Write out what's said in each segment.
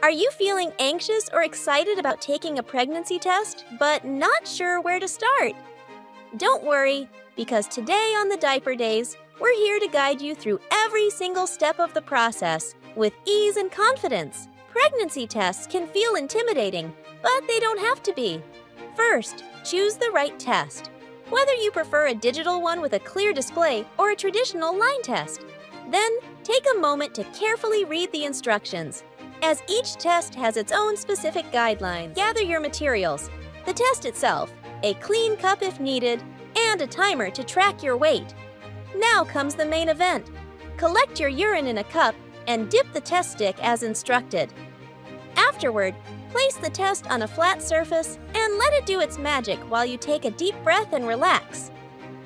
Are you feeling anxious or excited about taking a pregnancy test, but not sure where to start? Don't worry, because today on the Diaper Days, we're here to guide you through every single step of the process with ease and confidence. Pregnancy tests can feel intimidating, but they don't have to be. First, choose the right test, whether you prefer a digital one with a clear display or a traditional line test. Then, take a moment to carefully read the instructions, as each test has its own specific guidelines. Gather your materials, the test itself, a clean cup if needed, and a timer to track your weight. Now comes the main event. Collect your urine in a cup and dip the test stick as instructed. Afterward, place the test on a flat surface and let it do its magic while you take a deep breath and relax.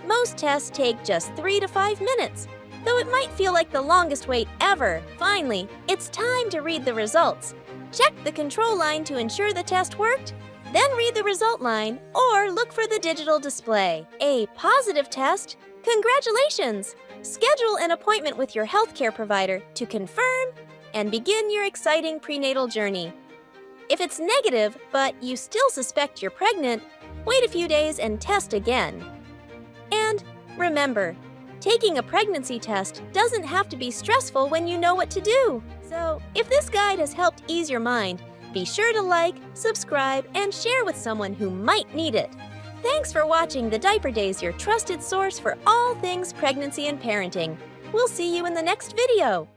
Most tests take just 3 to 5 minutes, though it might feel like the longest wait ever. Finally, it's time to read the results. Check the control line to ensure the test worked, then read the result line or look for the digital display. A positive test? Congratulations! Schedule an appointment with your healthcare provider to confirm and begin your exciting prenatal journey. If it's negative, but you still suspect you're pregnant, wait a few days and test again. And remember, taking a pregnancy test doesn't have to be stressful when you know what to do. So, if this guide has helped ease your mind, be sure to like, subscribe, and share with someone who might need it. Thanks for watching the Diaper Days, your trusted source for all things pregnancy and parenting. We'll see you in the next video.